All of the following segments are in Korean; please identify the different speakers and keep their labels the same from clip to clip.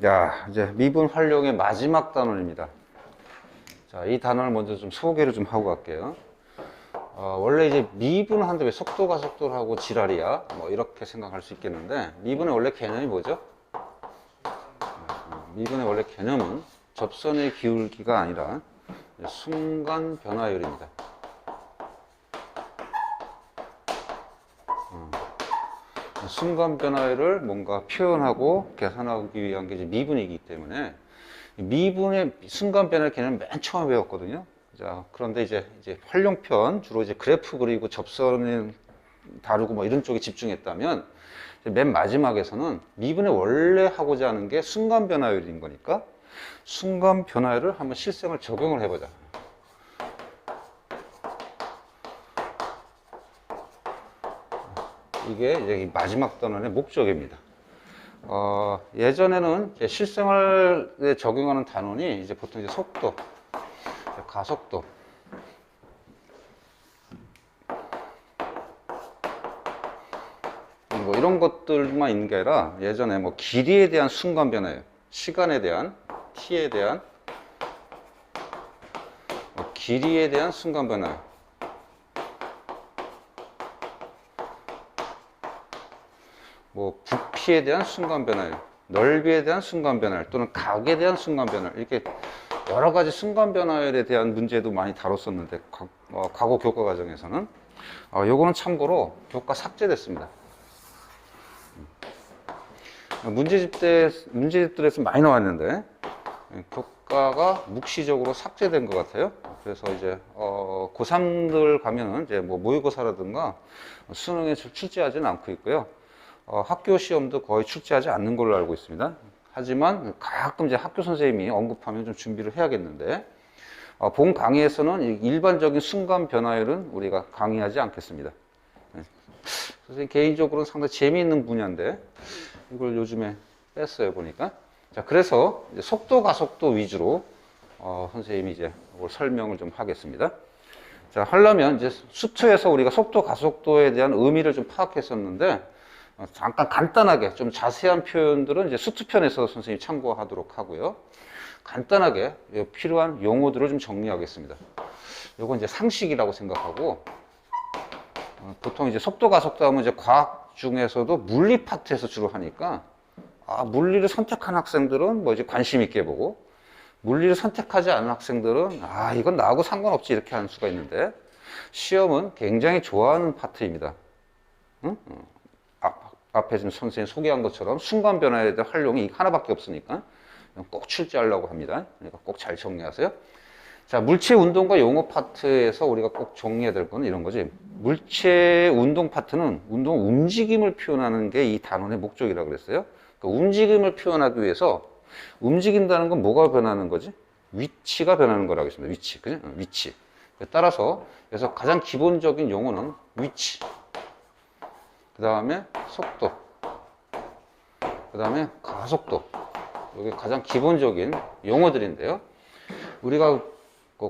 Speaker 1: 자, 이제 미분 활용의 마지막 단원입니다. 자, 이 단원을 먼저 좀 소개를 좀 하고 갈게요. 원래 이제 미분하는데 왜 속도가 속도를 하고 지랄이야? 뭐 이렇게 생각할 수 있겠는데, 미분의 원래 개념이 뭐죠? 미분의 원래 개념은 접선의 기울기가 아니라 순간 변화율입니다. 순간 변화율을 뭔가 표현하고 계산하기 위한 게 이제 미분이기 때문에 미분의 순간 변화 개념을 맨 처음에 배웠거든요. 자, 그런데 이제 활용편 주로 이제 그래프 그리고 접선을 다루고 뭐 이런 쪽에 집중했다면 맨 마지막에서는 미분의 원래 하고자 하는 게 순간 변화율인 거니까 순간 변화율을 한번 실생을 적용을 해보자. 이게 이제 마지막 단원의 목적입니다. 예전에는 이제 실생활에 적용하는 단원이 이제 보통 이제 속도, 가속도, 뭐 이런 것들만 있는 게 아니라 예전에 뭐 길이에 대한 순간 변화예요. 시간에 대한, t에 대한, 길이에 대한 순간 변화. 뭐 부피에 대한 순간 변화율, 넓이에 대한 순간 변화율 또는 각에 대한 순간 변화율, 이렇게 여러 가지 순간 변화율에 대한 문제도 많이 다뤘었는데 과거 교과 과정에서는 요거는 참고로 교과 삭제됐습니다. 문제집들에서 많이 나왔는데 교과가 묵시적으로 삭제된 것 같아요. 그래서 이제 고3들 가면은 이제 뭐 모의고사라든가 수능에 출제하지는 않고 있고요. 학교 시험도 거의 출제하지 않는 걸로 알고 있습니다. 하지만 가끔 이제 학교 선생님이 언급하면 좀 준비를 해야겠는데, 본 강의에서는 일반적인 순간 변화율은 우리가 강의하지 않겠습니다. 선생님 개인적으로는 상당히 재미있는 분야인데 이걸 요즘에 뺐어요 보니까. 자, 그래서 이제 속도 가속도 위주로 선생님이 이제 이걸 설명을 좀 하겠습니다. 자, 하려면 이제 수투에서 우리가 속도 가속도에 대한 의미를 좀 파악했었는데, 잠깐 간단하게 좀 자세한 표현들은 이제 수투편에서 선생님이 참고하도록 하고요. 간단하게 필요한 용어들을 좀 정리하겠습니다. 이건 이제 상식이라고 생각하고, 보통 이제 속도 가속도 하면 이제 과학 중에서도 물리 파트에서 주로 하니까, 물리를 선택한 학생들은 뭐 이제 관심 있게 보고, 물리를 선택하지 않은 학생들은 이건 나하고 상관없지 이렇게 하는 수가 있는데, 시험은 굉장히 좋아하는 파트입니다. 응? 앞에 지금 선생님이 소개한 것처럼 순간 변화에 대한 활용이 하나밖에 없으니까 꼭 출제하려고 합니다. 그러니까 꼭 잘 정리하세요. 자, 물체 운동과 용어 파트에서 우리가 꼭 정리해야 될 거는 이런 거지. 물체 운동 파트는 운동 움직임을 표현하는 게 이 단원의 목적이라고 그랬어요. 그러니까 움직임을 표현하기 위해서 움직인다는 건 뭐가 변하는 거지? 위치가 변하는 거라고 했습니다. 위치. 그죠? 위치. 따라서 그래서 가장 기본적인 용어는 위치. 그 다음에 속도, 그 다음에 가속도. 이게 가장 기본적인 용어들인데요. 우리가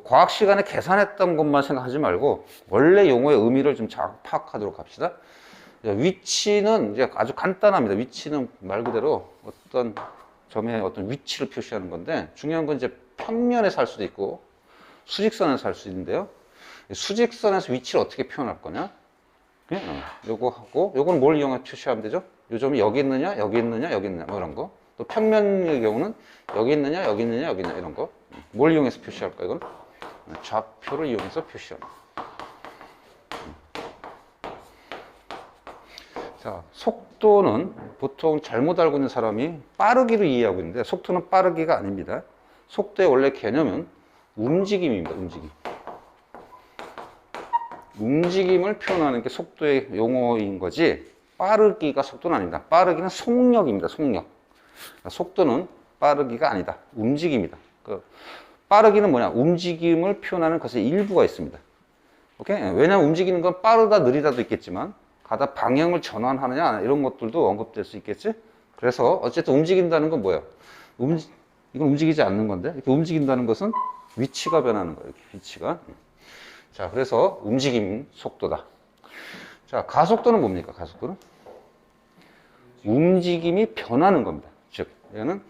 Speaker 1: 과학 시간에 계산했던 것만 생각하지 말고 원래 용어의 의미를 좀 잘 파악하도록 합시다. 위치는 이제 아주 간단합니다. 위치는 말 그대로 어떤 점의 어떤 위치를 표시하는 건데, 중요한 건 이제 평면에서 할 수도 있고 수직선에서 할 수 있는데요. 수직선에서 위치를 어떻게 표현할 거냐? 요거 하고, 요거는 뭘 이용해 표시하면 되죠? 요 점이 여기 있느냐, 여기 있느냐, 여기 있느냐, 뭐 이런 거. 또 평면의 경우는 여기 있느냐, 여기 있느냐, 여기 있느냐, 이런 거. 뭘 이용해서 표시할까, 이건? 좌표를 이용해서 표시합니다. 자, 속도는 보통 잘못 알고 있는 사람이 빠르기로 이해하고 있는데, 속도는 빠르기가 아닙니다. 속도의 원래 개념은 움직임입니다, 움직임. 움직임을 표현하는 게 속도의 용어인 거지, 빠르기가 속도는 아닙니다. 빠르기는 속력입니다. 속력. 속도는 빠르기가 아니다. 움직임이다. 빠르기는 뭐냐? 움직임을 표현하는 것의 일부가 있습니다. 오케이? 왜냐하면 움직이는 건 빠르다, 느리다도 있겠지만 가다 방향을 전환하느냐 이런 것들도 언급될 수 있겠지? 그래서 어쨌든 움직인다는 건 뭐예요? 이건 움직이지 않는 건데, 이렇게 움직인다는 것은 위치가 변하는 거예요. 이렇게 위치가. 자, 그래서 움직임 속도다. 자, 가속도는 뭡니까? 가속도는 움직임이 변하는 겁니다. 즉 얘는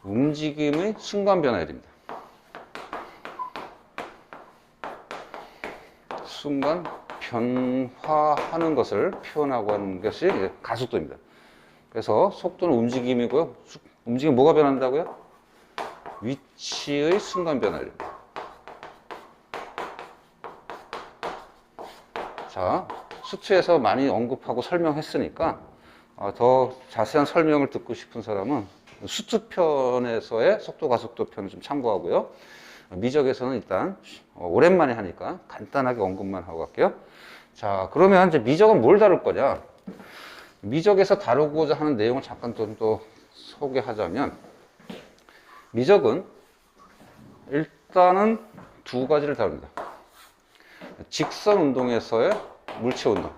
Speaker 1: 움직임의 순간 변화율입니다. 순간 변화하는 것을 표현하고 하는 것이 가속도입니다. 그래서 속도는 움직임이고요. 움직임 뭐가 변한다고요? 위치의 순간 변화율입니다. 자, 수트에서 많이 언급하고 설명했으니까 더 자세한 설명을 듣고 싶은 사람은 수트 편에서의 속도 가속도 편을 좀 참고하고요. 미적에서는 일단 오랜만에 하니까 간단하게 언급만 하고 갈게요. 자, 그러면 이제 미적은 뭘 다룰 거냐? 미적에서 다루고자 하는 내용을 잠깐 좀 더 소개하자면, 미적은 일단은 두 가지를 다룹니다. 직선 운동에서의 물체 운동.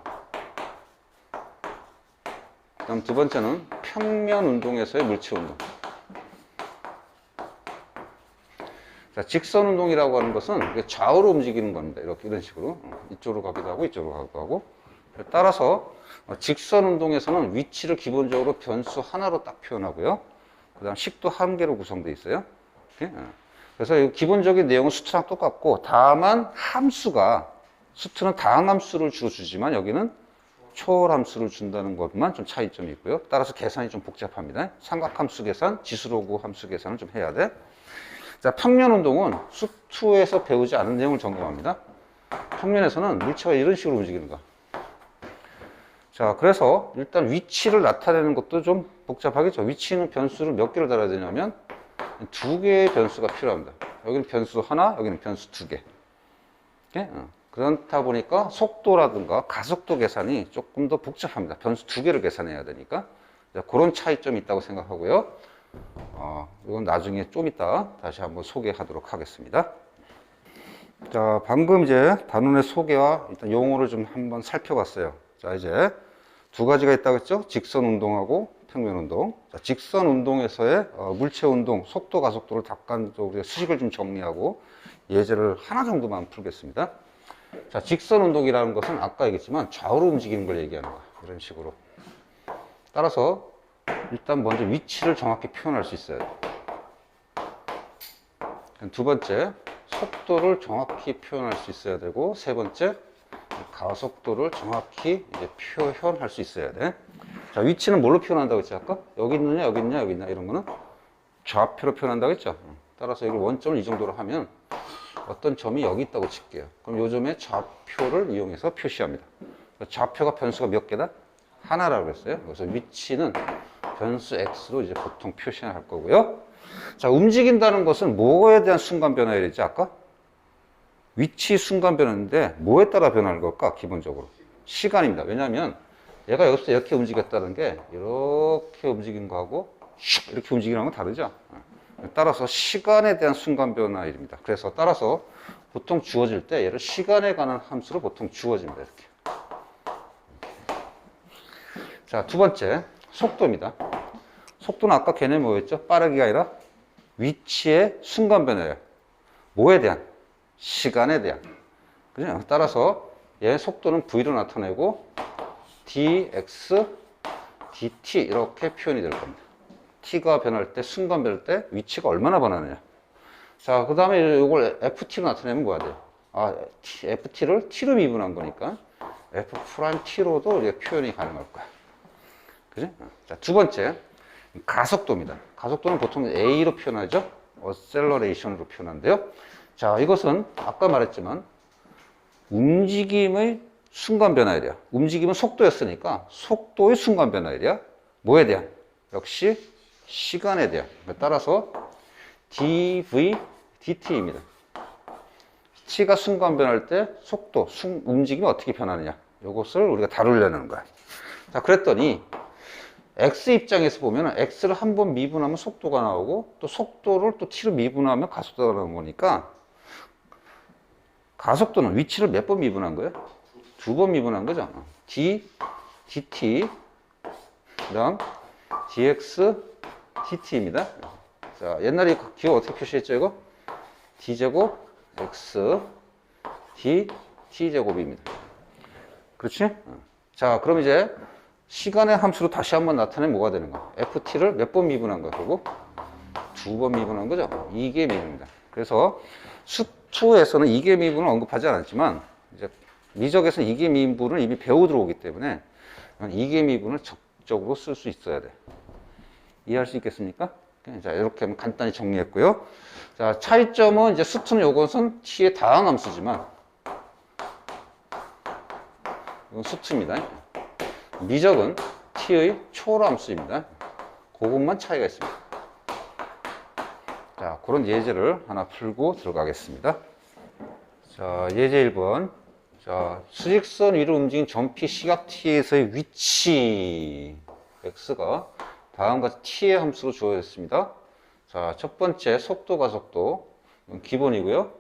Speaker 1: 그다음 두 번째는 평면 운동에서의 물체 운동. 자, 직선 운동이라고 하는 것은 좌우로 움직이는 겁니다. 이렇게 이런 식으로 이쪽으로 가기도 하고 이쪽으로 가기도 하고. 따라서 직선 운동에서는 위치를 기본적으로 변수 하나로 딱 표현하고요. 그다음 식도 한 개로 구성되어 있어요. 이렇게. 그래서 기본적인 내용은 수트랑 똑같고, 다만 함수가, 수트는 다항함수를 주로 주지만 여기는 초월함수를 준다는 것만 좀 차이점이 있고요. 따라서 계산이 좀 복잡합니다. 삼각함수 계산, 지수로그 함수 계산을 좀 해야 돼. 자, 평면 운동은 수트에서 배우지 않은 내용을 점검합니다. 평면에서는 물체가 이런 식으로 움직이는 거. 자, 그래서 일단 위치를 나타내는 것도 좀 복잡하겠죠. 위치는 변수를 몇 개를 달아야 되냐면 두 개의 변수가 필요합니다. 여기는 변수 하나, 여기는 변수 두 개. 그렇다 보니까 속도라든가 가속도 계산이 조금 더 복잡합니다. 변수 두 개를 계산해야 되니까. 그런 차이점이 있다고 생각하고요. 이건 나중에 좀 이따 다시 한번 소개하도록 하겠습니다. 자, 방금 이제 단원의 소개와 일단 용어를 좀 한번 살펴봤어요. 자, 이제 두 가지가 있다고 했죠? 직선 운동하고 평면 운동. 자, 직선 운동에서의 물체 운동, 속도, 가속도를 잠깐 수식을 좀 정리하고 예제를 하나 정도만 풀겠습니다. 자, 직선 운동이라는 것은 아까 얘기했지만 좌우로 움직이는 걸 얘기하는 거야. 이런 식으로. 따라서 일단 먼저 위치를 정확히 표현할 수 있어야 돼. 두 번째, 속도를 정확히 표현할 수 있어야 되고, 세 번째, 가속도를 정확히 이제 표현할 수 있어야 돼. 자, 위치는 뭘로 표현한다고 했지 아까? 여기 있느냐, 여기 있냐, 여기 있냐, 이런 거는 좌표로 표현한다고 했죠. 따라서 이걸 원점을 이 정도로 하면 어떤 점이 여기 있다고 칠게요. 그럼 요 점의 좌표를 이용해서 표시합니다. 좌표가 변수가 몇 개다? 하나라고 그랬어요. 그래서 위치는 변수 x로 이제 보통 표시할 거고요. 자, 움직인다는 것은 뭐에 대한 순간 변화율이지 아까? 위치 순간 변화인데 뭐에 따라 변하는 걸까? 기본적으로 시간입니다. 왜냐하면 얘가 여기서 이렇게 움직였다는 게 이렇게 움직인 거하고 이렇게 움직이는 건 다르죠. 따라서 시간에 대한 순간 변화율입니다. 그래서 따라서 보통 주어질 때 얘를 시간에 관한 함수로 보통 주어집니다. 이렇게. 자, 두 번째 속도입니다. 속도는 아까 걔네 뭐였죠? 빠르기가 아니라 위치의 순간 변화율. 뭐에 대한? 시간에 대한. 그죠? 따라서 얘 속도는 V로 나타내고 dx, dt 이렇게 표현이 될 겁니다. t가 변할 때, 순간 변할 때 위치가 얼마나 변하느냐. 자, 그 다음에 이걸 ft로 나타내면 뭐야 돼요? ft를 t로 미분한 거니까 f't로도 이렇게 표현이 가능할 거야. 그죠? 자, 두 번째 가속도입니다. 가속도는 보통 a로 표현하죠. acceleration으로 표현하는데요. 자, 이것은 아까 말했지만 움직임의 순간 변화율이야. 움직임은 속도였으니까 속도의 순간 변화율이야. 뭐에 대한? 역시 시간에 대한. 따라서 dv, dt입니다. t가 순간 변할 때 속도, 움직임이 어떻게 변하느냐. 이것을 우리가 다루려는 거야. 자, 그랬더니 x 입장에서 보면 x를 한 번 미분하면 속도가 나오고 또 속도를 또 t로 미분하면 가속도가 나오는 거니까 가속도는 위치를 몇 번 미분한 거예요? 두 번 미분한 거죠. dt, 그 다음 dx, dt입니다. 자, 옛날에 기호 어떻게 표시했죠, 이거? d제곱, x, d, t제곱입니다. 그렇지? 자, 그럼 이제 시간의 함수로 다시 한번 나타내면 뭐가 되는 거야? ft를 몇 번 미분한 거야? 그리고 두 번 미분한 거죠? 이게 미분입니다. 그래서 수투에서는 이게 미분을 언급하지 않았지만 이제 미적에서는 이게 미분을 이미 배워 들어오기 때문에 이게 미분을 적극적으로 쓸 수 있어야 돼. 이해할 수 있겠습니까? 자, 이렇게 하면 간단히 정리했고요. 자, 차이점은 이제 수투는 요것은 t의 다항함수지만 이건 수투입니다. 미적은 t의 초월함수입니다. 그것만 차이가 있습니다. 자, 그런 예제를 하나 풀고 들어가겠습니다. 자, 예제 1번. 자, 수직선 위로 움직인 점피 시각 t에서의 위치 x가 다음과 같이 t의 함수로 주어졌습니다. 자, 첫 번째 속도 가속도 이건 기본이고요.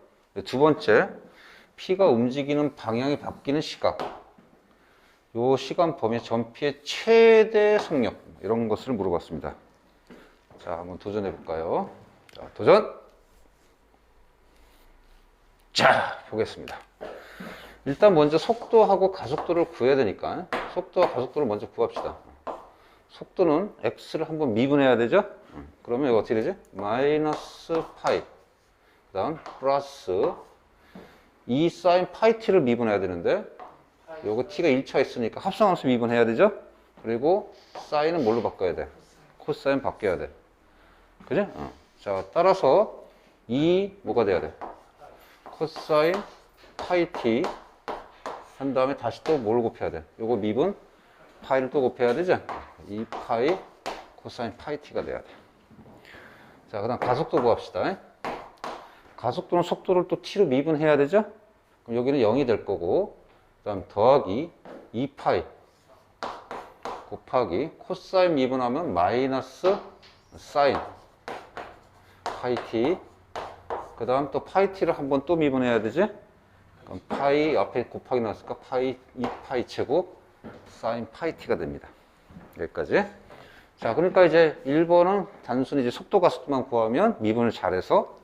Speaker 1: 두 번째 p가 움직이는 방향이 바뀌는 시각, 요 시간 범위 점피의 최대 속력 이런 것을 물어봤습니다. 자, 한번 도전해 볼까요? 자, 도전. 자, 보겠습니다. 일단 먼저 속도하고 가속도를 구해야 되니까 속도와 가속도를 먼저 구합시다. 속도는 x를 한번 미분해야 되죠? 그러면 이거 어떻게 되지? 마이너스 파이, 그 다음 플러스 2 사인 파이 t를 미분해야 되는데 요거 t가 1차 있으니까 합성함수 미분해야 되죠? 그리고 사인은 뭘로 바꿔야 돼? 코사인 바뀌어야 돼. 그지? 자, 따라서 이 뭐가 돼야 돼? 코사인 파이 t 한 다음에 다시 또 뭘 곱해야 돼? 요거 미분 파이를 또 곱해야 되죠? 2파이 코사인 파이 t가 돼야 돼. 자, 그 다음 가속도 구합시다. 가속도는 속도를 또 t로 미분해야 되죠? 그럼 여기는 0이 될 거고, 그 다음 더하기 2파이 곱하기 코사인 미분하면 마이너스 사인 파이 t, 그 다음 또 파이 t를 한번 또 미분해야 되지? 그럼 파이 앞에 곱하기 나왔으니까 파이 2파이 제곱 사인 파이 t가 됩니다. 여기까지. 자, 그러니까 이제 1번은 단순히 이제 속도 가속도만 구하면 미분을 잘해서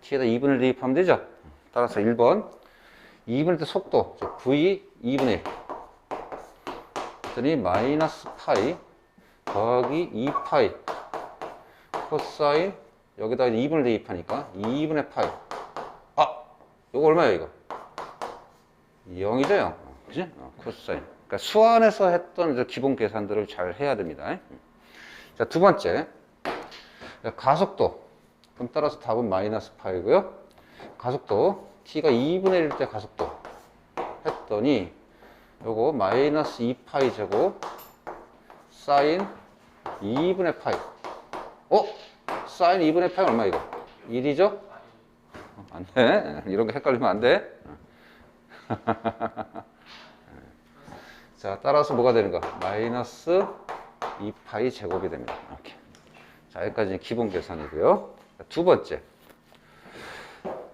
Speaker 1: t에다 2분을 대입하면 되죠. 따라서 1번 2분의 때 속도 v 2분의 1 그랬더니 마이너스 파이 더하기 2파이 코사인 여기다가 2분을 대입하니까 2분의 파이. 아, 이거 얼마야 이거? 0이죠 0. 그지? 코사인. 그러니까 수안에서 했던 이제 기본 계산들을 잘 해야 됩니다. 자, 두 번째 가속도. 그럼 따라서 답은 마이너스 파이고요. 가속도 t가 2분의 1일 때 가속도 했더니 요거 마이너스 2파이 제곱 사인 2분의 파이. 사인 2분의 파이 얼마 이거? 1이죠? 안 돼. 이런 거 헷갈리면 안 돼. 자, 따라서 뭐가 되는가? 마이너스 2파이 제곱이 됩니다. 이렇게. 자, 여기까지는 기본 계산이고요. 자, 두 번째.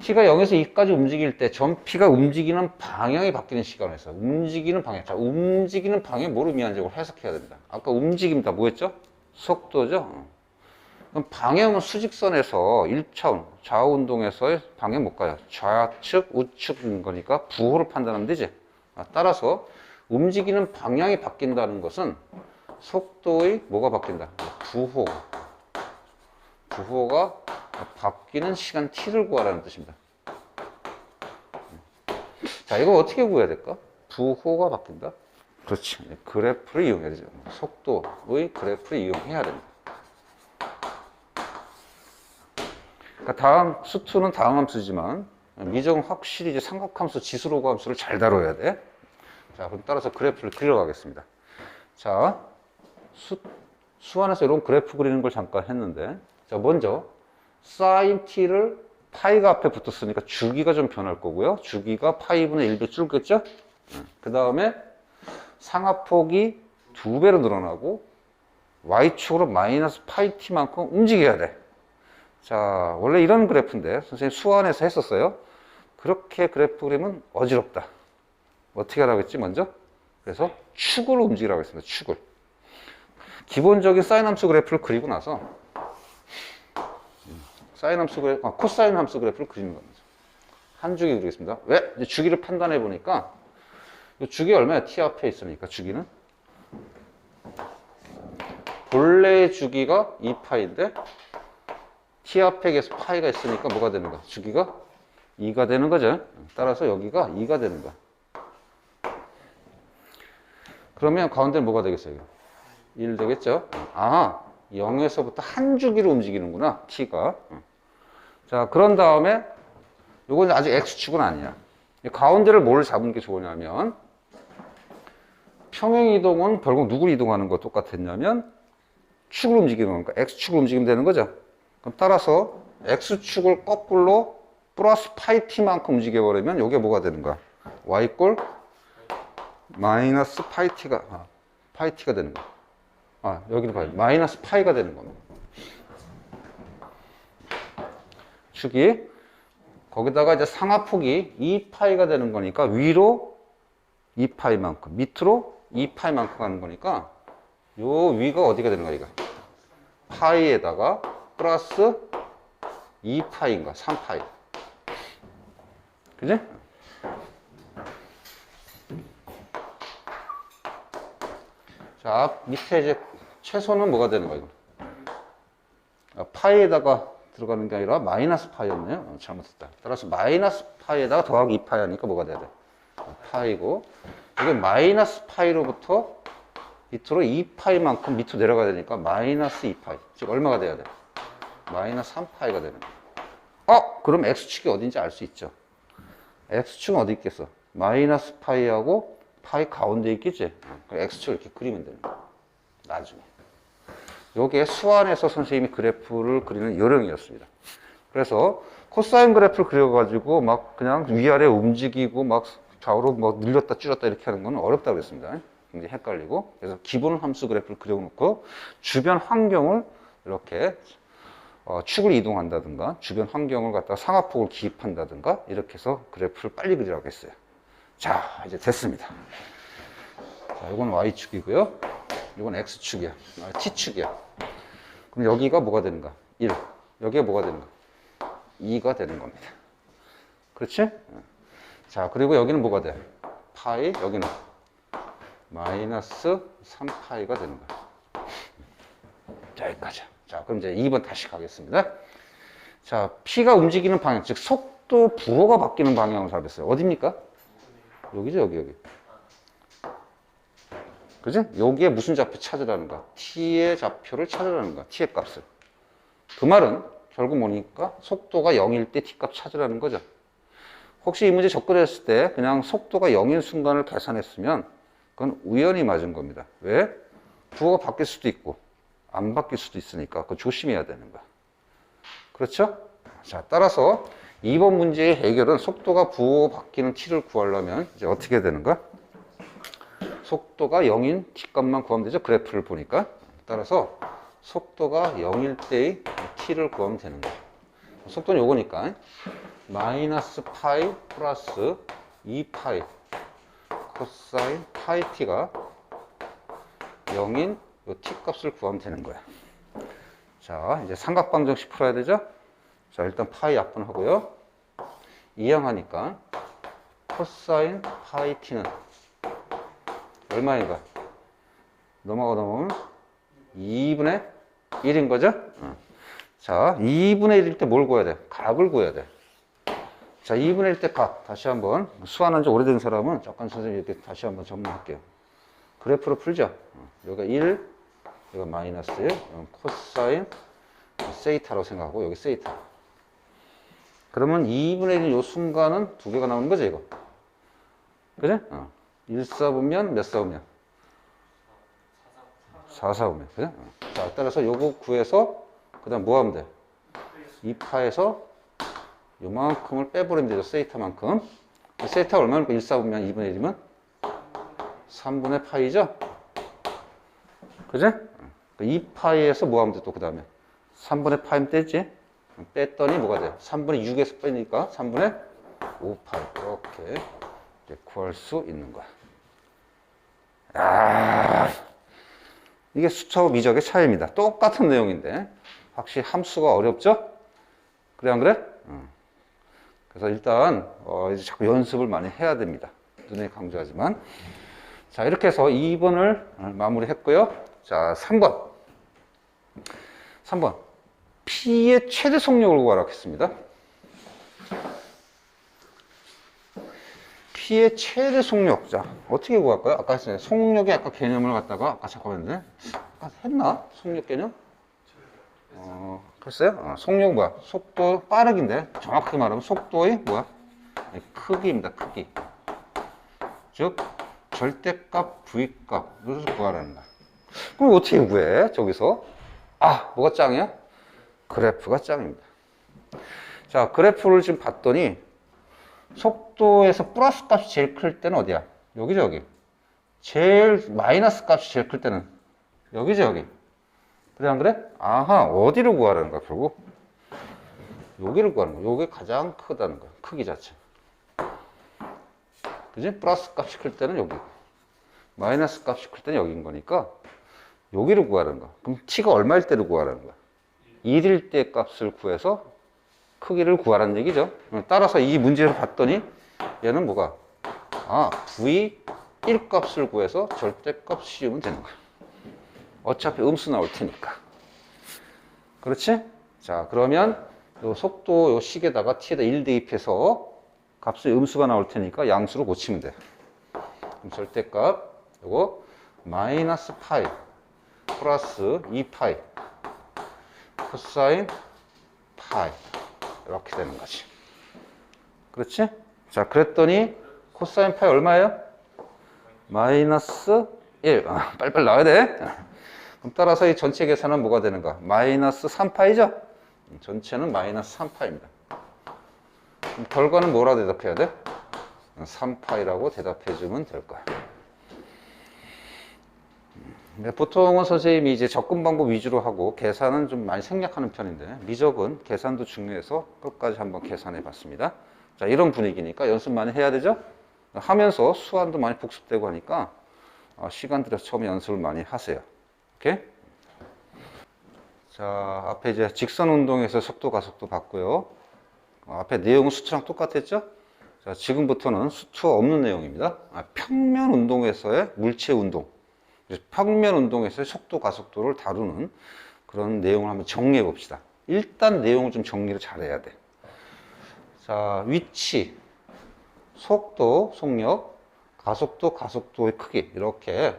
Speaker 1: t가 0에서 2까지 움직일 때 점피가 움직이는 방향이 바뀌는 시간에서 움직이는 방향. 자, 움직이는 방향이 뭘 의미하는지 해석해야 됩니다. 아까 움직임다 뭐였죠? 속도죠? 그럼 방향은 수직선에서 1차원 좌우 운동에서의 방향 못 가요. 좌측, 우측인 거니까 부호를 판단하면 되지. 따라서 움직이는 방향이 바뀐다는 것은 속도의 뭐가 바뀐다? 부호가 바뀌는 시간 t를 구하라는 뜻입니다. 자, 이거 어떻게 구해야 될까? 부호가 바뀐다? 그렇지. 그래프를 이용해야 되죠. 속도의 그래프를 이용해야 됩니다. 그러니까 다음 수투는 다음 함수지만 미적은 확실히 이제 삼각함수, 지수로그 함수를 잘 다뤄야 돼. 자, 그럼 따라서 그래프를 그려가겠습니다. 자, 수안에서 이런 그래프 그리는 걸 잠깐 했는데, 자, 먼저 사인 t를 파이가 앞에 붙었으니까 주기가 좀 변할 거고요. 주기가 파이분의 1배 줄겠죠? 그 다음에 상하폭이 2배로 늘어나고 y축으로 마이너스 파이 t만큼 움직여야 돼. 자, 원래 이런 그래프인데 선생님 수안에서 했었어요. 그렇게 그래프 그리면 어지럽다. 어떻게 하라고 했지 먼저? 그래서 축으로 움직이라고 했습니다. 축을. 기본적인 사인 함수 그래프를 그리고 나서 사인 함수 그래프, 코사인 함수 그래프를 그리는 겁니다. 한 주기 그리겠습니다. 왜? 이제 주기를 판단해 보니까 이 주기 얼마야? t 앞에 있으니까 주기는 본래의 주기가 2파인데 t 앞에 계속 파이가 있으니까 뭐가 되는 거야? 주기가 2가 되는 거죠. 따라서 여기가 2가 되는 거야. 그러면 가운데는 뭐가 되겠어요? 1 되겠죠? 아, 0에서부터 한 주기로 움직이는구나, t가. 자, 그런 다음에 요건 아직 x축은 아니야. 가운데를 뭘 잡는 게 좋으냐면 평행 이동은 결국 누굴 이동하는 거 똑같았냐면 축을 움직이는 거니까 x축을 움직이면 되는 거죠. 그럼 따라서 x축을 거꾸로 플러스 파이 t만큼 움직여버리면 이게 뭐가 되는 거야? y꼴 마이너스 파이 t가 되는 거야. 아, 여기도 봐요. 마이너스 파이가 되는 겁니다. 축이 거기다가 이제 상하폭이 2파이가 되는 거니까 위로 2파이만큼, 밑으로 2파이만큼 가는 거니까 요 위가 어디가 되는 거야, 이거? 파이에다가 플러스 2파이인가 3파이. 그지? 자, 밑에 이제 최소는 뭐가 되는 거야, 이거? 파이에다가 들어가는 게 아니라 마이너스 파이였네요. 잘못했다. 따라서 마이너스 파이에다가 더하기 2파이 하니까 뭐가 돼야 돼? 파이고, 이게 마이너스 파이로부터 밑으로 2파이만큼 밑으로 내려가야 되니까 마이너스 2파이. 즉 얼마가 돼야 돼? 마이너스 3파이가 되는 거야. 그럼 x축이 어딘지 알 수 있죠. x축은 어디 있겠어? 마이너스 파이하고 파이 가운데 있겠지? x축을 이렇게 그리면 되는 거야. 나중에. 요게 수완에서 선생님이 그래프를 그리는 요령이었습니다. 그래서 코사인 그래프를 그려가지고 막 그냥 위아래 움직이고 막 좌우로 뭐 늘렸다 줄였다 이렇게 하는 건 어렵다고 그랬습니다. 굉장히 헷갈리고. 그래서 기본 함수 그래프를 그려놓고 주변 환경을 이렇게 축을 이동한다든가 주변 환경을 갖다가 상하폭을 기입한다든가 이렇게 해서 그래프를 빨리 그리라고 했어요. 자, 이제 됐습니다. 자, 이건 y축이고요. 이건 x축이야. t축이야. 그럼 여기가 뭐가 되는가? 1. 여기가 뭐가 되는가? 2가 되는 겁니다. 그렇지? 자, 그리고 여기는 뭐가 돼? 파이, 여기는 마이너스 3파이가 되는 거야. 자, 여기까지. 자, 그럼 이제 2번 다시 가겠습니다. 자, P가 움직이는 방향, 즉 속도 부호가 바뀌는 방향을 잡았어요. 어디입니까? 여기죠, 여기. 그지? 여기에 무슨 좌표 찾으라는 거야? t의 좌표를 찾으라는 거야. t의 값을. 그 말은 결국 뭐니까 속도가 0일 때 t 값 찾으라는 거죠. 혹시 이 문제 접근했을 때 그냥 속도가 0인 순간을 계산했으면 그건 우연히 맞은 겁니다. 왜? 부호가 바뀔 수도 있고 안 바뀔 수도 있으니까 그거 조심해야 되는 거야. 그렇죠? 자, 따라서 2번 문제의 해결은 속도가 부호 바뀌는 t를 구하려면 이제 어떻게 되는 거야? 속도가 0인 t값만 구하면 되죠. 그래프를 보니까. 따라서 속도가 0일 때의 t를 구하면 되는 거예요. 속도는 요거니까 마이너스 파이 플러스 2파이 코사인 파이 t가 0인 요 t 값을 구하면 되는 거야. 자, 이제 삼각방정식 풀어야 되죠. 자, 일단 파이 약분하고요. 이항하니까 코사인 파이 t는 얼마인가? 넘어오면 2분의 1인 거죠? 자, 2분의 1일 때 뭘 구해야 돼? 각을 구해야 돼. 자, 2분의 1 때 각. 다시 한번. 수완한 지 오래된 사람은 잠깐 선생님 이렇게 다시 한번 전문할게요. 그래프로 풀죠? 여기가 1, 여기가 마이너스 1, 코사인 세이타라고 생각하고, 여기 세이타. 그러면 2분의 1인 요 순간은 두 개가 나오는 거죠, 이거? 그죠? 1 4분면 몇 4분면? 4 4분면. 그죠? 자, 따라서 요거 구해서, 그 다음 뭐 하면 돼? 2파에서 요만큼을 빼버리면 되죠. 세이타만큼. 세이타가 얼마입니까? 1 4분면 2분의 1이면? 3분의 파이죠? 그죠? 2파이에서 뭐 하면 돼? 또 그 다음에? 3분의 파이면 떼지? 뺐더니 뭐가 돼? 3분의 6에서 빼니까 3분의 5파이. 이렇게 구할 수 있는 거야. 이게 수차와 미적의 차이입니다. 똑같은 내용인데 확실히 함수가 어렵죠? 그래 안 그래? 그래서 일단 이제 자꾸 연습을 많이 해야 됩니다. 눈에 강조하지만. 자, 이렇게 해서 2번을 마무리했고요. 자, 3번. 3번. P의 최대 속력을 구하라 했습니다. P의 최대 속력. 자, 어떻게 구할까요? 아까 했어요. 속력의 아까 개념을 갖다가, 아까 잠깐만 했네. 아까 했나? 속력 개념? 글쎄요. 속력 뭐야? 속도 빠르기인데, 정확하게 말하면 속도의 뭐야? 크기입니다. 크기. 즉, 절대값, V값을 구하라는 거야. 그럼 어떻게 구해? 저기서. 뭐가 짱이야? 그래프가 짱입니다. 자, 그래프를 지금 봤더니, 속도에서 플러스 값이 제일 클 때는 어디야? 여기죠, 여기. 제일 마이너스 값이 제일 클 때는 여기죠, 여기. 그래, 안 그래? 어디를 구하라는 거야, 결국? 여기를 구하는 거야. 여기 가장 크다는 거야. 크기 자체. 그지? 플러스 값이 클 때는 여기. 마이너스 값이 클 때는 여기인 거니까 여기를 구하라는 거야. 그럼 t가 얼마일 때를 구하라는 거야? 1일 때 값을 구해서 크기를 구하라는 얘기죠. 따라서 이 문제를 봤더니 얘는 뭐가? V 1값을 구해서 절대값 씌우면 되는 거야. 어차피 음수 나올 테니까. 그렇지? 자, 그러면 요 속도 요 식에다가 t에다 1 대입해서 값의 음수가 나올 테니까 양수로 고치면 돼. 그럼 절대값 요거 마이너스 파이 플러스 2파이 코사인 파이 이렇게 되는 거지. 그렇지? 자, 그랬더니 코사인 파이 얼마예요? 마이너스 1. 빨리빨리 나와야 돼. 그럼 따라서 이 전체 계산은 뭐가 되는가? 마이너스 3파이죠? 전체는 마이너스 3파입니다. 그럼 결과는 뭐라 대답해야 돼? 3파이라고 대답해주면 될 거야. 보통은 선생님이 이제 접근 방법 위주로 하고 계산은 좀 많이 생략하는 편인데 미적은 계산도 중요해서 끝까지 한번 계산해 봤습니다. 자, 이런 분위기니까 연습 많이 해야 되죠? 하면서 수완도 많이 복습되고 하니까 시간 들여서 처음에 연습을 많이 하세요. 오케이? 자, 앞에 이제 직선 운동에서 속도 가속도 봤고요. 앞에 내용은 수투랑 똑같았죠? 자, 지금부터는 수투 없는 내용입니다. 평면 운동에서의 물체 운동. 평면 운동에서의 속도 가속도를 다루는 그런 내용을 한번 정리해 봅시다. 일단 내용을 좀 정리를 잘 해야 돼. 자, 위치, 속도, 속력, 가속도, 가속도의 크기 이렇게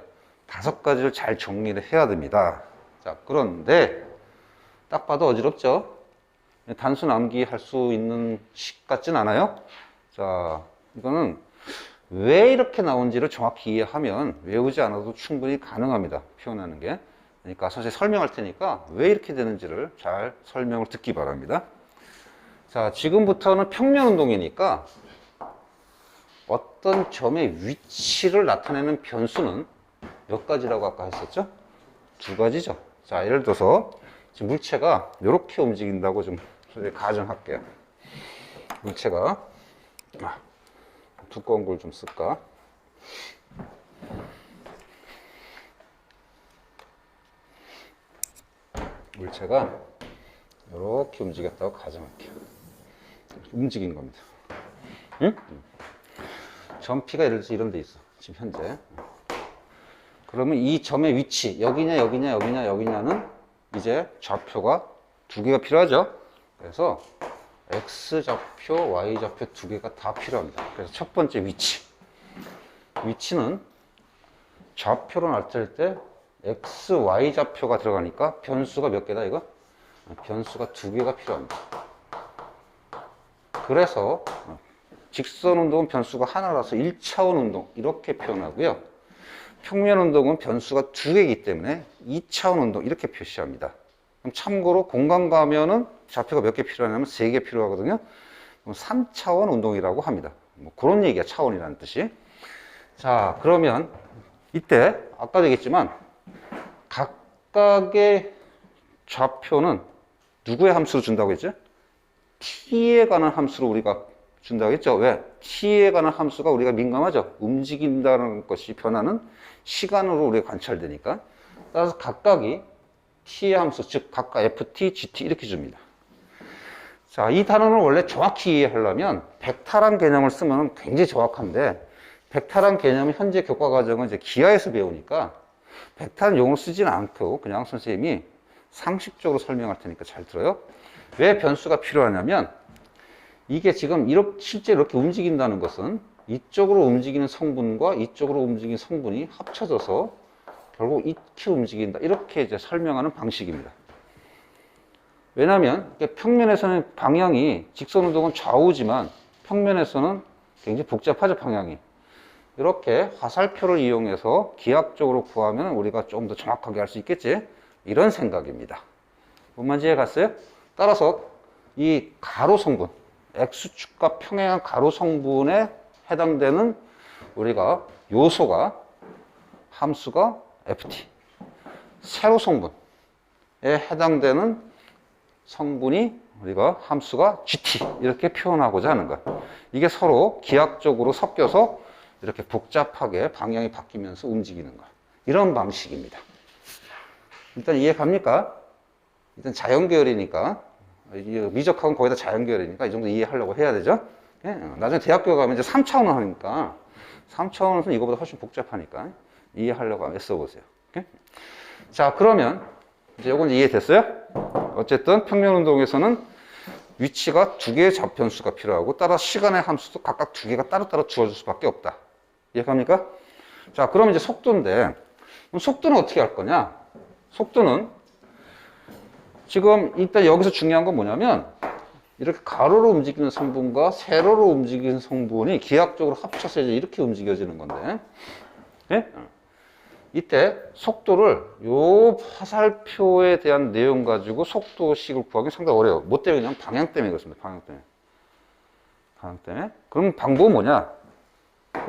Speaker 1: 5가지를 잘 정리를 해야 됩니다. 자, 그런데 딱 봐도 어지럽죠? 단순 암기할 수 있는 식 같진 않아요? 자, 이거는 왜 이렇게 나온지를 정확히 이해하면 외우지 않아도 충분히 가능합니다. 표현하는 게. 그러니까 선생님이 설명할 테니까 왜 이렇게 되는지를 잘 설명을 듣기 바랍니다. 자, 지금부터는 평면 운동이니까 어떤 점의 위치를 나타내는 변수는 몇 가지라고 아까 했었죠? 2가지죠. 자, 예를 들어서 지금 물체가 이렇게 움직인다고 좀 가정할게요. 물체가 두꺼운 걸 좀 쓸까? 물체가 이렇게 움직였다고 가정할게요. 움직인 겁니다. 응? 점피가 예를 들어서 이런 데 있어. 지금 현재. 그러면 이 점의 위치, 여기냐, 여기냐, 여기냐, 여기냐는 이제 좌표가 2개가 필요하죠. 그래서 X좌표, Y좌표 2개가 다 필요합니다. 그래서 첫 번째 위치. 위치는 좌표로 나타낼 때 X, Y좌표가 들어가니까 변수가 몇 개다, 이거? 변수가 2개가 필요합니다. 그래서 직선 운동은 변수가 하나라서 1차원 운동, 이렇게 표현하고요. 평면 운동은 변수가 2개이기 때문에 2차원 운동, 이렇게 표시합니다. 그럼 참고로 공간 가면은 좌표가 몇 개 필요하냐면 3개 필요하거든요. 그럼 3차원 운동이라고 합니다. 뭐 그런 얘기야, 차원이라는 뜻이. 자, 그러면 이때 아까도 얘기했지만 각각의 좌표는 누구의 함수로 준다고 했죠? t에 관한 함수로 우리가 준다고 했죠. 왜? t에 관한 함수가 우리가 민감하죠. 움직인다는 것이 변하는 시간으로 우리가 관찰되니까. 따라서 각각이 t의 함수, 즉 각각 ft, gt 이렇게 줍니다. 자, 이 단어는 원래 정확히 이해하려면 벡터란 개념을 쓰면 굉장히 정확한데 벡터란 개념은 현재 교과 과정은 이제 기하에서 배우니까 벡터는 용어를 쓰지는 않고 그냥 선생님이 상식적으로 설명할 테니까 잘 들어요. 왜 변수가 필요하냐면 이게 지금 실제 이렇게 움직인다는 것은 이쪽으로 움직이는 성분과 이쪽으로 움직이는 성분이 합쳐져서 결국 이렇게 움직인다. 이렇게 이제 설명하는 방식입니다. 왜냐하면 평면에서는 방향이 직선 운동은 좌우지만 평면에서는 굉장히 복잡하죠, 방향이. 이렇게 화살표를 이용해서 기하학적으로 구하면 우리가 좀 더 정확하게 할 수 있겠지? 이런 생각입니다. 뭔 말인지 이해 갔어요? 따라서 이 가로 성분, X축과 평행한 가로 성분에 해당되는 우리가 요소가 함수가 FT, 세로 성분에 해당되는 성분이 우리가 함수가 GT 이렇게 표현하고자 하는 거야. 이게 서로 기하학적으로 섞여서 이렇게 복잡하게 방향이 바뀌면서 움직이는 거야. 이런 방식입니다. 일단 이해 갑니까? 일단 자연계열이니까 미적학은 거의 다 자연계열이니까 이 정도 이해하려고 해야 되죠. 예? 나중에 대학교 가면 이제 3차원 하니까 3차원은 이거보다 훨씬 복잡하니까 이해하려고 애써보세요. 오케이? 자, 그러면 이제 이건 이해됐어요? 어쨌든 평면운동에서는 위치가 두 개의 좌변수가 필요하고 따라 시간의 함수도 각각 두 개가 따로따로 주어질 수밖에 없다. 이해갑니까? 자, 그럼 이제 속도인데 그럼 속도는 어떻게 할 거냐? 속도는 지금 일단 여기서 중요한 건 뭐냐면 이렇게 가로로 움직이는 성분과 세로로 움직이는 성분이 기하학적으로 합쳐서 이제 이렇게 움직여지는 건데 예? 이때 속도를 요 화살표에 대한 내용 가지고 속도식을 구하기 상당히 어려워요. 뭐 때문에? 그냥 방향 때문에 그렇습니다. 방향 때문에. 방향 때문에. 그럼 방법은 뭐냐?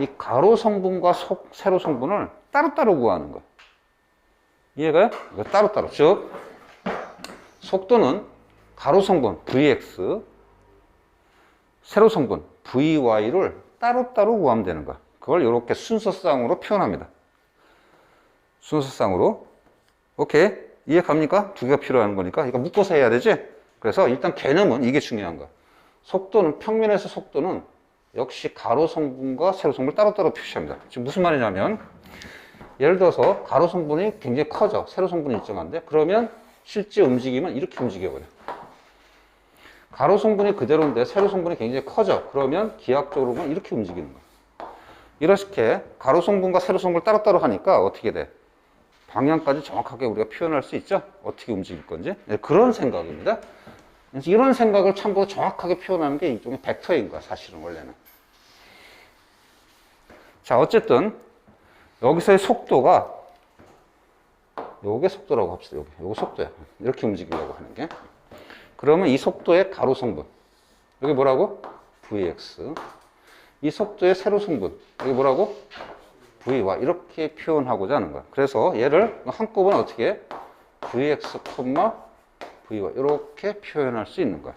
Speaker 1: 이 가로 성분과 세로 성분을 따로따로 구하는 거예요. 이해가요? 이거 따로따로. 즉, 속도는 가로 성분 Vx, 세로 성분 Vy를 따로따로 구하면 되는 거야. 그걸 이렇게 순서상으로 표현합니다. 순서상으로. 오케이. 이해 갑니까? 두 개가 필요한 거니까. 이거 묶어서 해야 되지? 그래서 일단 개념은 이게 중요한 거야. 속도는, 평면에서 속도는 역시 가로 성분과 세로 성분을 따로따로 표시합니다. 지금 무슨 말이냐면, 예를 들어서 가로 성분이 굉장히 커져. 세로 성분이 일정한데, 그러면 실제 움직이면 이렇게 움직여버려. 가로 성분이 그대로인데 세로 성분이 굉장히 커져. 그러면 기하학적으로 보면 이렇게 움직이는 거야. 이렇게 가로 성분과 세로 성분을 따로따로 하니까 어떻게 돼? 방향까지 정확하게 우리가 표현할 수 있죠? 어떻게 움직일 건지. 네, 그런 생각입니다. 그래서 이런 생각을 참고로 정확하게 표현하는 게 일종의 벡터인 거야, 사실은 원래는. 자, 어쨌든 여기서의 속도가 요게 속도라고 합시다. 요거 속도야. 이렇게 움직이려고 하는 게. 그러면 이 속도의 가로 성분. 여기 뭐라고? Vx. 이 속도의 세로 성분. 여기 뭐라고? Vy. 이렇게 표현하고자 하는 거야. 그래서 얘를 한꺼번에 어떻게 해? Vx, Vy. 이렇게 표현할 수 있는 거야.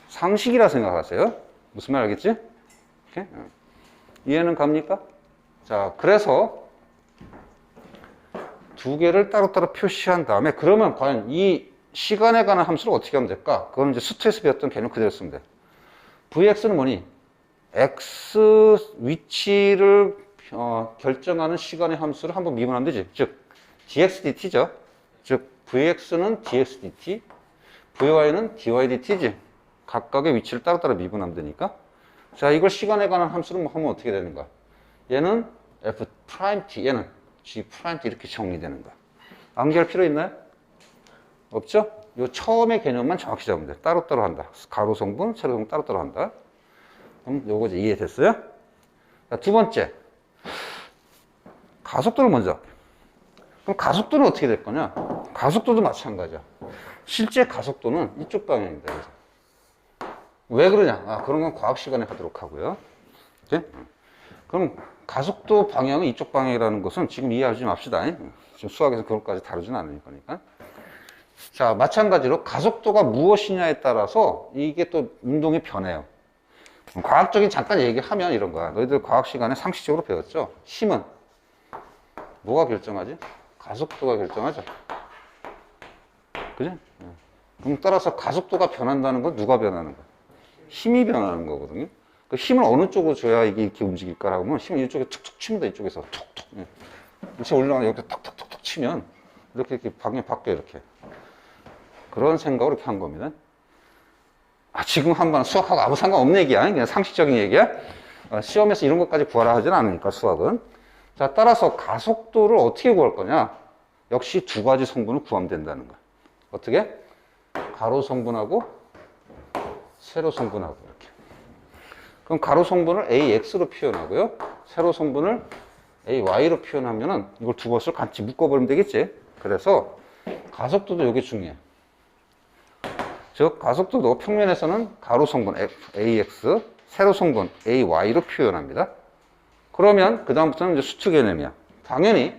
Speaker 1: 상식이라 생각하세요. 무슨 말 알겠지? 오케이? 이해는 갑니까? 자, 그래서 두 개를 따로따로 표시한 다음에 그러면 과연 이 시간에 관한 함수를 어떻게 하면 될까? 그건 이제 수트에서 배웠던 개념 그대로 쓰면 돼. Vx는 뭐니? X 위치를 결정하는 시간의 함수를 한번 미분하면 되지. 즉, dx/dt죠. 즉, Vx는 dx/dt, Vy는 dy/dt지. 각각의 위치를 따로따로 미분하면 되니까. 자, 이걸 시간에 관한 함수를 하면 어떻게 되는가? 얘는 f't, 얘는 g't 이렇게 정리되는 거야. 암기할 필요 있나요? 없죠? 요 처음의 개념만 정확히 잡으면 돼. 따로따로 한다. 가로 성분, 세로 성분 따로따로 한다. 그럼 요거 이제 이해됐어요? 자, 두 번째. 가속도를 먼저 할게요. 그럼 가속도는 어떻게 될 거냐? 가속도도 마찬가지야. 실제 가속도는 이쪽 방향입니다. 그래서. 왜 그러냐? 아, 그런 건 과학 시간에 하도록 하고요. 오케이? 그럼 가속도 방향은 이쪽 방향이라는 것은 지금 이해하지 맙시다. 지금 수학에서 그것까지 다루지는 않을 거니까. 자, 마찬가지로 가속도가 무엇이냐에 따라서 이게 또 운동이 변해요. 과학적인 잠깐 얘기하면 이런 거야. 너희들 과학 시간에 상식적으로 배웠죠? 힘은 뭐가 결정하지? 가속도가 결정하죠. 그지? 그럼 따라서 가속도가 변한다는 건 누가 변하는 거야? 힘이 변하는 거거든요. 그 힘을 어느 쪽으로 줘야 이게 이렇게 움직일까라고 하면 힘을 이쪽에 툭툭 치면 돼. 이쪽에서 툭툭. 그렇지? 올라가면 이렇게 탁탁탁탁 치면 이렇게 방향 바뀌어 이렇게. 그런 생각으로 이렇게 한 겁니다. 지금 한 번 수학하고 아무 상관없는 얘기야. 그냥 상식적인 얘기야. 시험에서 이런 것까지 구하라 하진 않으니까 수학은. 자, 따라서 가속도를 어떻게 구할 거냐? 역시 두 가지 성분을 구하면 된다는 거야. 어떻게? 가로 성분하고 세로 성분하고 이렇게. 그럼 가로 성분을 AX로 표현하고요. 세로 성분을 AY로 표현하면은 이걸 두 것을 같이 묶어버리면 되겠지. 그래서 가속도도 이게 중요해. 즉 가속도도 평면에서는 가로 성분 AX, 세로 성분 AY로 표현합니다. 그러면 그 다음부터는 이제 수축 개념이야. 당연히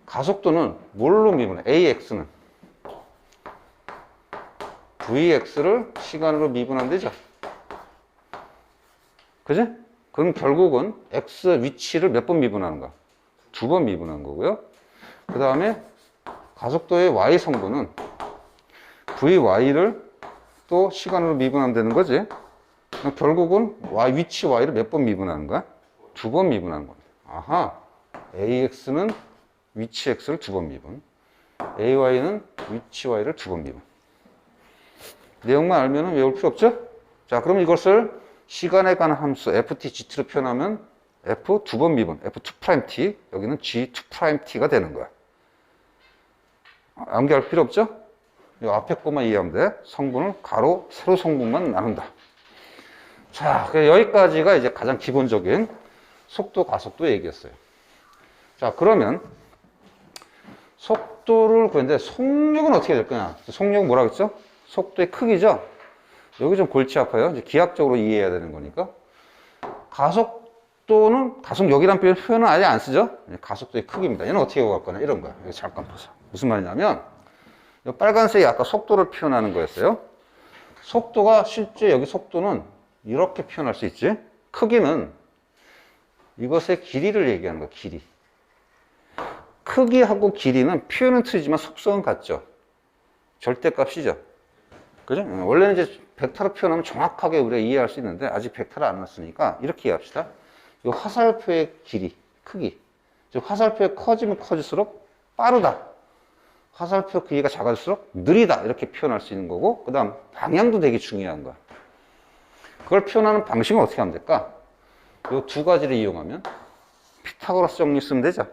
Speaker 1: 가속도는 뭘로 미분해? AX는 VX를 시간으로 미분하면 되죠. 그지? 그럼 결국은 X 위치를 몇 번 미분하는 거야? 두 번 미분한 거고요. 그 다음에 가속도의 Y 성분은 VY를 또 시간으로 미분하면 되는 거지. 결국은 위치 Y를 몇 번 미분하는 거야? 두 번 미분하는 겁니다. 아하, AX는 위치 X를 두 번 미분, AY는 위치 Y를 두 번 미분. 내용만 알면 외울 필요 없죠? 자, 그럼 이것을 시간에 관한 함수 FT, GT로 표현하면 F 두 번 미분, F2'T, 여기는 G2'T가 되는 거야. 암기할 필요 없죠? 이 앞에 것만 이해하면 돼. 성분을 가로, 세로 성분만 나눈다. 자, 여기까지가 이제 가장 기본적인 속도, 가속도 얘기였어요. 자, 그러면 속도를 구했는데 속력은 어떻게 될 거냐? 속력은 뭐라고 했죠? 속도의 크기죠? 여기 좀 골치 아파요. 이제 기하학적으로 이해해야 되는 거니까. 가속도는, 가속력이라는 표현은 아예 안 쓰죠? 가속도의 크기입니다. 얘는 어떻게 구할 거냐? 이런 거야. 여기 잠깐 보세요. 무슨 말이냐면, 빨간색이 아까 속도를 표현하는 거였어요. 속도가 실제 여기 속도는 이렇게 표현할 수 있지. 크기는 이것의 길이를 얘기하는 거야, 길이. 크기하고 길이는 표현은 틀리지만 속성은 같죠. 절대값이죠. 그죠? 원래는 이제 벡터로 표현하면 정확하게 우리가 이해할 수 있는데 아직 벡터를 안 놨으니까 이렇게 이해합시다. 이 화살표의 길이, 크기. 즉 화살표가 커지면 커질수록 빠르다. 화살표 크기가 작아질수록 느리다. 이렇게 표현할 수 있는 거고, 그 다음 방향도 되게 중요한 거야. 그걸 표현하는 방식은 어떻게 하면 될까? 이 두 가지를 이용하면 피타고라스 정리 쓰면 되죠.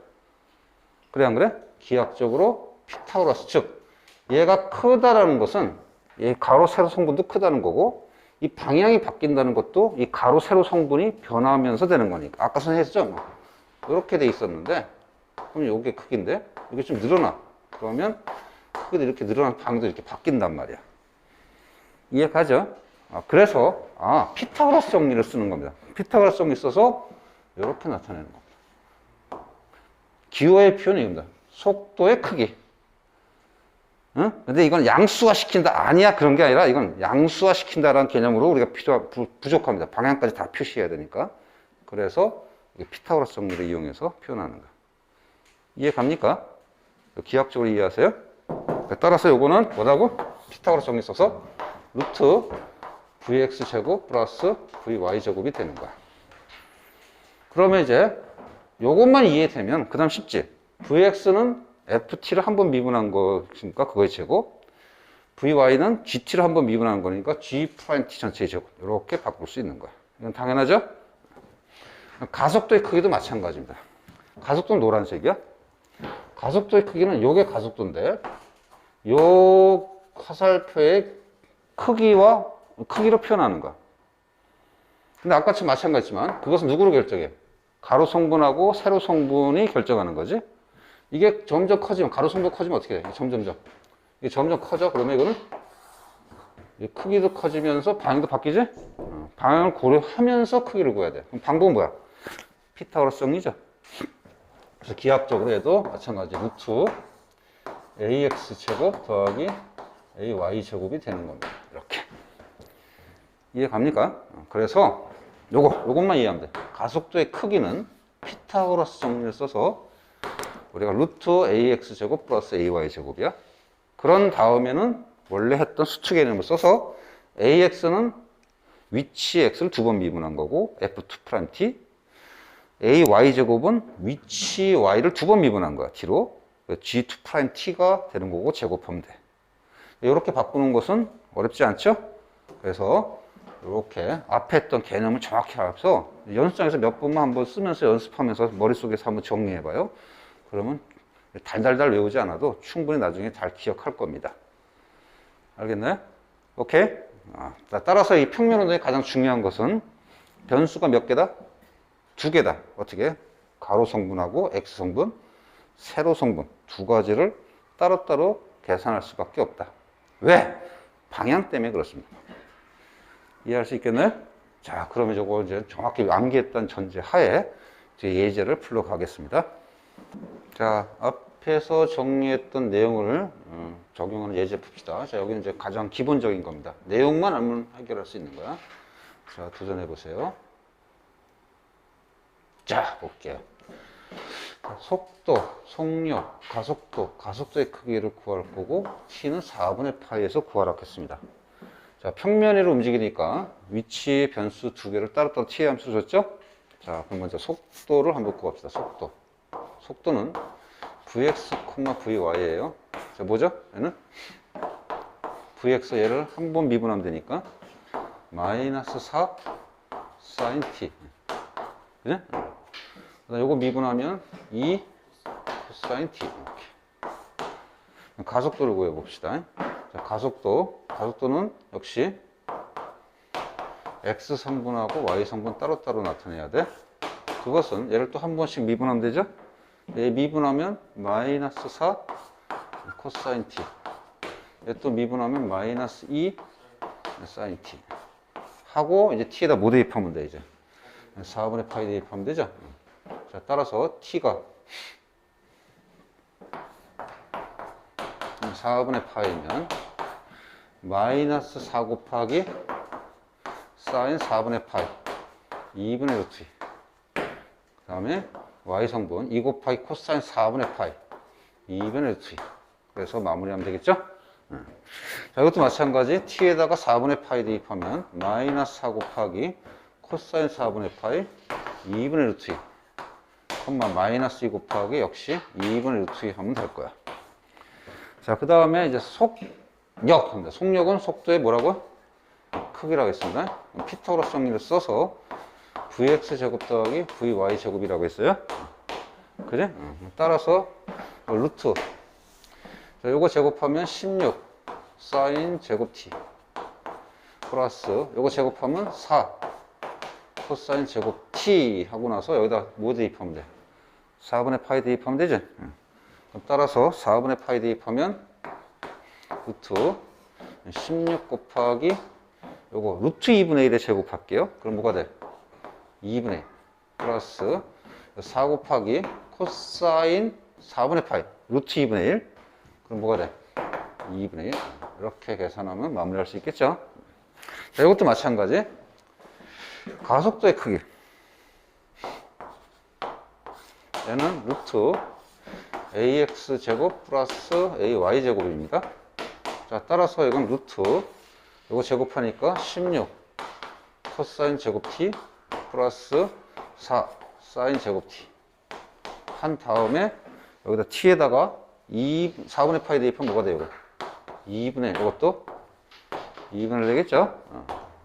Speaker 1: 그래 안 그래? 기하학적으로 피타고라스, 즉 얘가 크다라는 것은 이 가로 세로 성분도 크다는 거고, 이 방향이 바뀐다는 것도 이 가로 세로 성분이 변하면서 되는 거니까. 아까 선생님 했죠? 이렇게 돼 있었는데, 그럼 이게 크기인데 이게 좀 늘어나. 그러면 크기도 이렇게 늘어나는 방향도 이렇게 바뀐단 말이야. 이해 가죠? 그래서 피타고라스 정리를 쓰는 겁니다. 피타고라스 정리 써서 이렇게 나타내는 겁니다. 기호의 표현이 이겁니다. 속도의 크기. 응? 근데 이건 양수화 시킨다. 아니야. 그런 게 아니라 이건 양수화 시킨다라는 개념으로 우리가 부족합니다. 방향까지 다 표시해야 되니까. 그래서 피타고라스 정리를 이용해서 표현하는 거야. 이해 갑니까? 기하학적으로 이해하세요? 따라서 요거는 뭐라고? 피타고라스 정리 써서 루트 vx 제곱 플러스 vy 제곱이 되는 거야. 그러면 이제 요것만 이해되면 그 다음 쉽지. vx는 ft를 한 번 미분한 거니까 그거의 제곱, vy는 gt를 한 번 미분한 거니까 g't 전체의 제곱. 이렇게 바꿀 수 있는 거야. 이건 당연하죠? 가속도의 크기도 마찬가지입니다. 가속도는 노란색이야. 가속도의 크기는 요게 가속도인데, 요 화살표의 크기로 표현하는 거야. 근데 아까처럼 마찬가지지만 그것은 누구로 결정해? 가로 성분하고 세로 성분이 결정하는 거지. 이게 점점 커지면, 가로 성분 커지면 어떻게 돼? 이게 점점 커져. 그러면 이거는 크기도 커지면서 방향도 바뀌지? 방향을 고려하면서 크기를 구해야 돼. 그럼 방법은 뭐야? 피타고라스 정리죠. 그래서 기하학적으로 해도 마찬가지 루트 ax 제곱 더하기 ay 제곱이 되는 겁니다. 이렇게. 이해 갑니까? 그래서 요것만 이해하면 돼. 가속도의 크기는 피타고라스 정리를 써서 우리가 루트 ax 제곱 플러스 ay 제곱이야. 그런 다음에는 원래 했던 수축 개념을 써서 ax는 위치 x를 두 번 미분한 거고 f2't, ay 제곱은 위치 y를 두 번 미분한 거야, t로. G2'T가 되는 거고 제곱하면 돼. 이렇게 바꾸는 것은 어렵지 않죠? 그래서 이렇게 앞에 했던 개념을 정확히 알아서 연습장에서 몇 번만 한번 쓰면서 연습하면서 머릿속에서 한번 정리해봐요. 그러면 달달달 외우지 않아도 충분히 나중에 잘 기억할 겁니다. 알겠나요? 오케이? 따라서 이 평면운동의 가장 중요한 것은 변수가 몇 개다? 두 개다. 어떻게? 가로 성분하고 X 성분, 세로 성분 두 가지를 따로따로 계산할 수밖에 없다. 왜? 방향 때문에 그렇습니다. 이해할 수 있겠나요? 자, 그러면 저거 이제 정확히 암기했던 전제 하에 이제 예제를 풀러 가겠습니다. 자, 앞에서 정리했던 내용을 적용하는 예제 풉시다. 자, 여기는 이제 가장 기본적인 겁니다. 내용만 알면 해결할 수 있는 거야. 자, 도전해 보세요. 자, 볼게요. 속도, 속력, 가속도의 크기를 구할 거고 t는 4분의 파이에서 구하라 했습니다. 자, 평면 위로 움직이니까 위치 변수 두 개를 따로따로 t의 함수 줬죠? 자, 그럼 먼저 속도를 한번 구합시다. 속도는 vx, vy예요. 자, 뭐죠? 얘는 vx 얘를 한 번 미분하면 되니까 마이너스 4 sin t. 그죠? 요거 미분하면 2 cosine t. 이렇게. 가속도를 구해 봅시다. 자, 가속도는 역시 x 성분하고 y 성분 따로따로 나타내야 돼. 그것은 얘를 또 한 번씩 미분하면 되죠? 얘 미분하면 마이너스 4 cosine t. 얘 또 미분하면 마이너스 2 sin t. 하고 이제 t에다 뭐 대입하면 돼, 이제. 4분의 파이 대입하면 되죠? 자, 따라서 t가 4분의 파이면 마이너스 4 곱하기 사인 4분의 파이 2분의 루트 2. 그 다음에 y 성분 2 곱하기 코사인 4분의 파이 2분의 루트 2. 그래서 마무리하면 되겠죠? 자, 이것도 마찬가지. t에다가 4분의 파이 대입하면 마이너스 4 곱하기 코사인 4분의 파이 2분의 루트 2. 콤마 마이너스 2 곱하기 역시 2분의 루트 2 하면 될 거야. 자, 그 다음에 이제 속력. 속력은 속도의 뭐라고? 크기라고 했습니다. 피타고라스 정리를 써서 vx 제곱 더하기 vy 제곱이라고 했어요. 그래? 따라서 루트. 자, 요거 제곱하면 16 사인 제곱 t 플러스 요거 제곱하면 4 코사인 제곱 t 하고 나서 여기다 뭐 대입하면 돼? 4분의 파이 대입하면 되지? 그럼 따라서 4분의 파이 대입하면 루트 16 곱하기 요거 루트 2분의 1에 제곱할게요. 그럼 뭐가 돼? 2분의 1 플러스 4 곱하기 코사인 4분의 파이 루트 2분의 1. 그럼 뭐가 돼? 2분의 1. 이렇게 계산하면 마무리할 수 있겠죠? 자, 이것도 마찬가지. 가속도의 크기. 얘는 루트 ax 제곱 플러스 ay 제곱입니다. 자, 따라서 이건 루트 이거 제곱하니까 16 코사인 제곱 t 플러스 4 사인 제곱 t 한 다음에 여기다 t에다가 4분의 파이 대입하면 뭐가 돼요? 2분의 1. 이것도 2분의 1 되겠죠?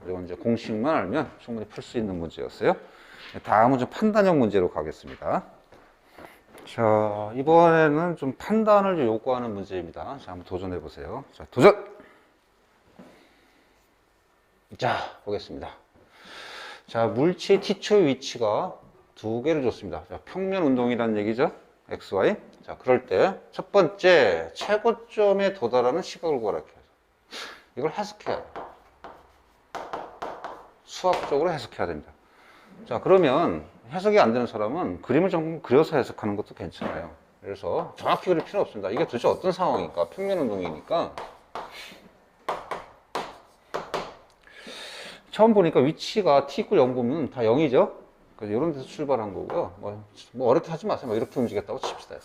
Speaker 1: 이건 이제 공식만 알면 충분히 풀 수 있는 문제였어요. 다음은 좀 판단형 문제로 가겠습니다. 자, 이번에는 좀 판단을 좀 요구하는 문제입니다. 자, 한번 도전해 보세요. 자, 도전! 자, 보겠습니다. 자, 물체의 t초의 위치가 두 개를 줬습니다. 자, 평면 운동이라는 얘기죠. xy. 자, 그럴 때 첫 번째 최고점에 도달하는 시각을 구하라. 이걸 해석해야 돼요. 수학적으로 해석해야 됩니다. 자, 그러면 해석이 안 되는 사람은 그림을 좀 그려서 해석하는 것도 괜찮아요. 그래서 정확히 그릴 필요 없습니다. 이게 도대체 어떤 상황일까? 평면 운동이니까. 처음 보니까 위치가 t = 0 보면 다 0이죠? 그래서 이런 데서 출발한 거고요. 뭐 어렵게 하지 마세요. 뭐 이렇게 움직였다고 칩시다.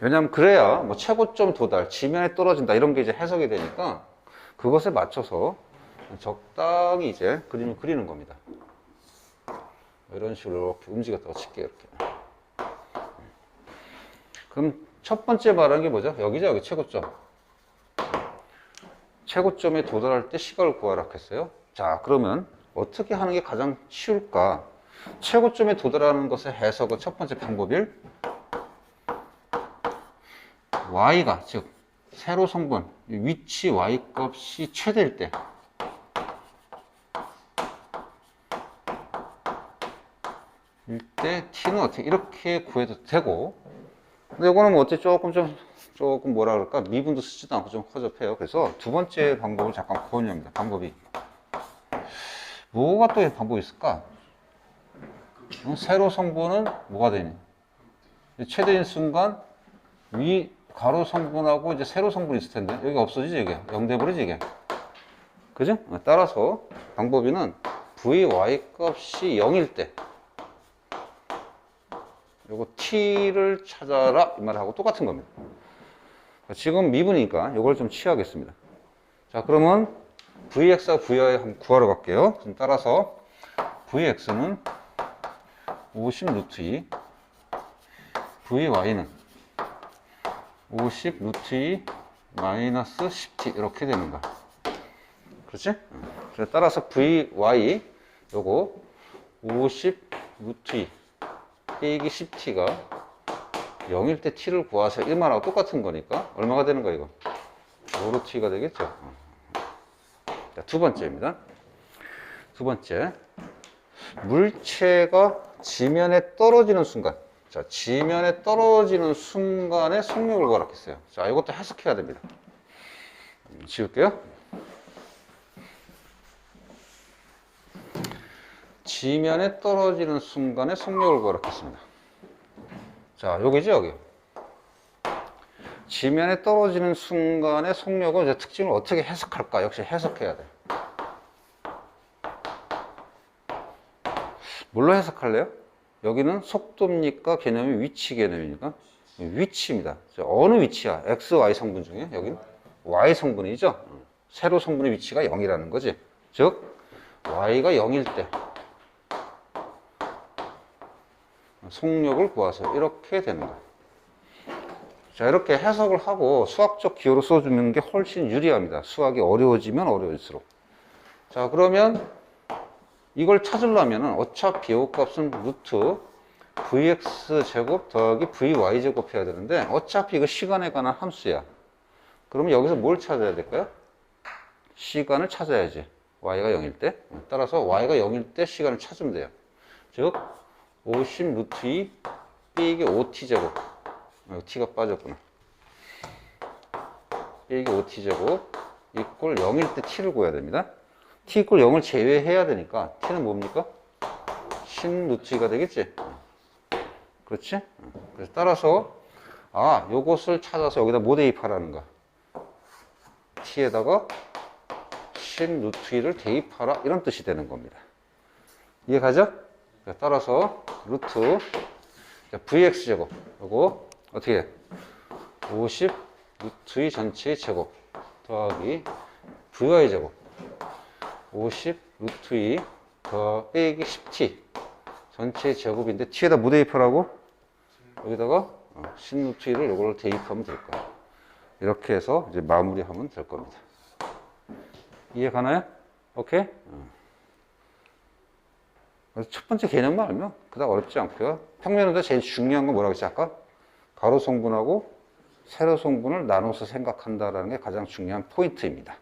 Speaker 1: 왜냐면 그래야 뭐 최고점 도달, 지면에 떨어진다 이런 게 이제 해석이 되니까 그것에 맞춰서 적당히 이제 그림을 그리는 겁니다. 이런 식으로 이렇게 움직였다고 칠게요. 이렇게. 그럼 첫 번째 말하는 게 뭐죠? 여기죠, 여기 최고점. 최고점에 도달할 때 시각을 구하라 했어요. 자, 그러면 어떻게 하는 게 가장 쉬울까? 최고점에 도달하는 것의 해석은 첫 번째 방법일 y가, 즉 세로 성분 위치 y 값이 최대일 때 t는 어떻게 이렇게 구해도 되고, 근데 이거는 뭐 어때 조금 뭐라 그럴까, 미분도 쓰지도 않고 좀 허접해요. 그래서 두 번째 방법을 잠깐 고민합니다. 방법이 뭐가 또 방법이 있을까? 세로 성분은 뭐가 되니? 최대인 순간 위 가로 성분하고 이제 세로 성분이 있을 텐데 여기 없어지지, 이게 0 돼버리지 이게, 그죠? 따라서 방법이는 vy 값이 0일 때 요거 t를 찾아라 이 말하고 똑같은 겁니다. 지금 미분이니까 이걸 좀 취하겠습니다. 자, 그러면 vx와 vy 한번 구하러 갈게요. 그럼 따라서 vx는 50 루트 2, vy는 50 루트 2 마이너스 10t 이렇게 되는 거야. 그렇지? 그래서 따라서 vy 요거 50 루트 2 빼기 10t가 0일 때 t를 구하세요. 1만하고 똑같은 거니까 얼마가 되는 거야, 이거? 5로 t가 되겠죠. 자, 두 번째입니다. 두 번째, 물체가 지면에 떨어지는 순간. 자, 지면에 떨어지는 순간에 속력을 구하라 했어요. 자, 이것도 해석해야 됩니다. 지울게요. 지면에 떨어지는 순간에 속력을 구하라 했습니다. 자, 여기죠, 여기. 지면에 떨어지는 순간의 속력은 이제 특징을 어떻게 해석할까? 역시 해석해야 돼. 뭘로 해석할래요? 여기는 속도입니까? 개념이 위치 개념이니까? 위치입니다. 어느 위치야? X, Y 성분 중에? 여기는 Y 성분이죠? 세로 성분의 위치가 0이라는 거지. 즉, Y가 0일 때 속력을 구하세요. 이렇게 되는 거예요. 자, 이렇게 해석을 하고 수학적 기호로 써주는 게 훨씬 유리합니다. 수학이 어려워지면 어려울수록. 자, 그러면 이걸 찾으려면 어차피 요 값은 루트 vx 제곱 더하기 vy 제곱 해야 되는데 어차피 이거 시간에 관한 함수야. 그러면 여기서 뭘 찾아야 될까요? 시간을 찾아야지. y가 0일 때. 따라서 y가 0일 때 시간을 찾으면 돼요. 즉 50 루트 2 빼기 5t 제곱. t가 빠졌구나. 빼기 5t 제곱 이꼴 0일 때 t를 구해야 됩니다. t 이꼴 0을 제외해야 되니까 t는 뭡니까? 10 루트 2가 되겠지? 그렇지? 그래서 따라서 요것을 찾아서 여기다 뭐 대입하라는 거야? t에다가 10 루트 2를 대입하라 이런 뜻이 되는 겁니다. 이해가죠? 따라서 루트 vx 제곱 요거 어떻게 해? 50 루트 2 전체의 제곱 더하기 vy 제곱 50 루트 2 더 빼기 10t 전체의 제곱인데 t에다 뭐 대입하라고? 여기다가 10 루트 2를 요걸 대입하면 될 거야. 이렇게 해서 이제 마무리하면 될 겁니다. 이해 가나요? 오케이? 첫 번째 개념만 알면 그다음 어렵지 않고요. 평면운동 제일 중요한 건 뭐라고 했지 아까? 가로 성분하고 세로 성분을 나눠서 생각한다라는 게 가장 중요한 포인트입니다.